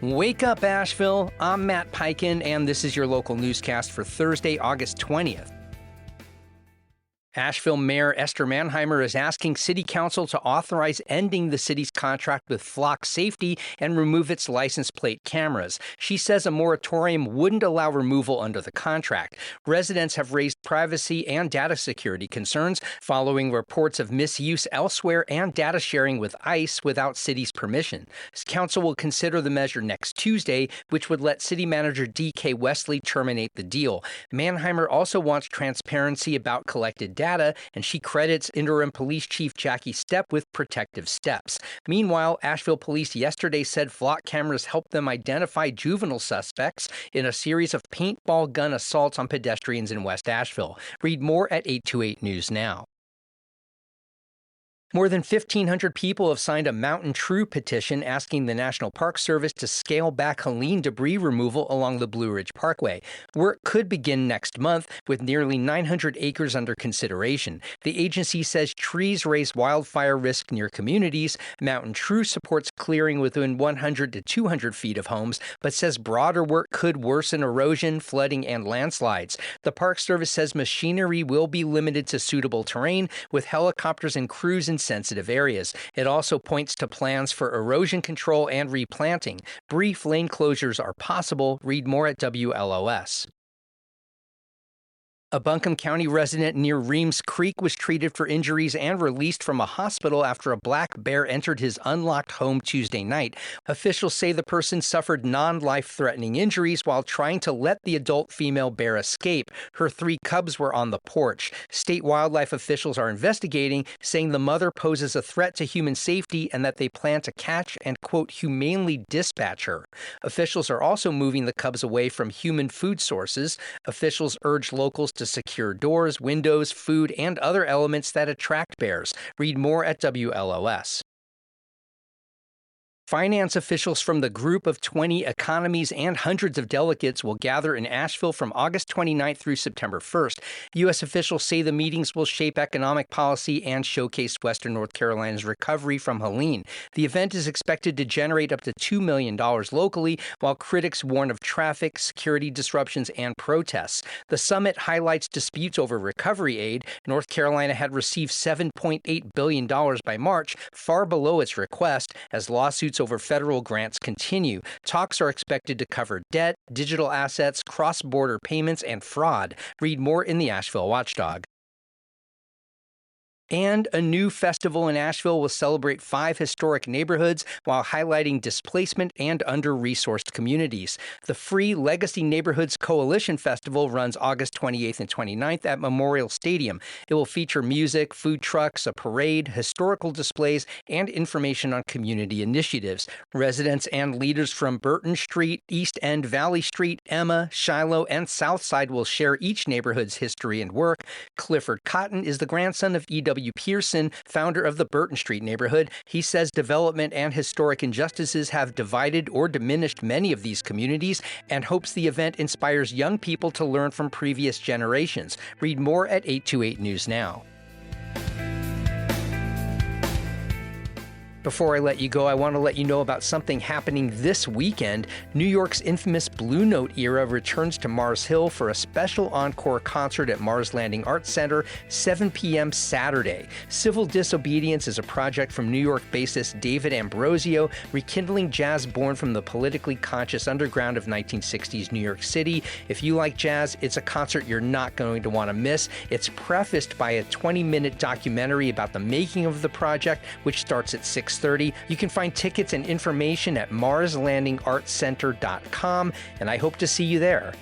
Wake up, Asheville. I'm Matt Peiken, and this is your local newscast for Thursday, August 20th. Asheville Mayor Esther Mannheimer is asking City Council to authorize ending the city's contract with Flock Safety and remove its license plate cameras. She says a moratorium wouldn't allow removal under the contract. Residents have raised privacy and data security concerns following reports of misuse elsewhere and data sharing with ICE without city's permission. Council will consider the measure next Tuesday, which would let City Manager D.K. Wesley terminate the deal. Mannheimer also wants transparency about collected data, and she credits Interim Police Chief Jackie Stepp with protective steps. Meanwhile, Asheville police yesterday said Flock cameras helped them identify juvenile suspects in a series of paintball gun assaults on pedestrians in West Asheville. Read more at 828 News Now. More than 1,500 people have signed a Mountain True petition asking the National Park Service to scale back Helene debris removal along the Blue Ridge Parkway. Work could begin next month, with nearly 900 acres under consideration. The agency says trees raise wildfire risk near communities. Mountain True supports clearing within 100 to 200 feet of homes, but says broader work could worsen erosion, flooding, and landslides. The Park Service says machinery will be limited to suitable terrain, with helicopters and crews in sensitive areas. It also points to plans for erosion control and replanting. Brief lane closures are possible. Read more at WLOS. A Buncombe County resident near Reams Creek was treated for injuries and released from a hospital after a black bear entered his unlocked home Tuesday night. Officials say the person suffered non-life-threatening injuries while trying to let the adult female bear escape. Her 3 cubs were on the porch. State wildlife officials are investigating, saying the mother poses a threat to human safety and that they plan to catch and, quote, humanely dispatch her. Officials are also moving the cubs away from human food sources. Officials urge locals to secure doors, windows, food, and other elements that attract bears. Read more at WLOS. Finance officials from the Group of 20 economies and hundreds of delegates will gather in Asheville from August 29th through September 1st. U.S. officials say the meetings will shape economic policy and showcase Western North Carolina's recovery from Helene. The event is expected to generate up to $2 million locally, while critics warn of traffic, security disruptions, and protests. The summit highlights disputes over recovery aid. North Carolina had received $7.8 billion by March, far below its request, as lawsuits over federal grants continue. Talks are expected to cover debt, digital assets, cross-border payments, and fraud. Read more in the Asheville Watchdog. And a new festival in Asheville will celebrate 5 historic neighborhoods while highlighting displacement and under-resourced communities. The free Legacy Neighborhoods Coalition Festival runs August 28th and 29th at Memorial Stadium. It will feature music, food trucks, a parade, historical displays, and information on community initiatives. Residents and leaders from Burton Street, East End, Valley Street, Emma, Shiloh, and Southside will share each neighborhood's history and work. Clifford Cotton is the grandson of E.W. Pearson, founder of the Burton Street neighborhood. He says development and historic injustices have divided or diminished many of these communities and hopes the event inspires young people to learn from previous generations. Read more at 828 News Now. Before I let you go, I want to let you know about something happening this weekend. New York's infamous Blue Note era returns to Mars Hill for a special encore concert at Mars Landing Arts Center, 7 p.m. Saturday. Civil Disobedience is a project from New York bassist David Ambrosio, rekindling jazz born from the politically conscious underground of 1960s New York City. If you like jazz, it's a concert you're not going to want to miss. It's prefaced by a 20-minute documentary about the making of the project, which starts at 6:30. You can find tickets and information at marslandingartscenter.com, and I hope to see you there.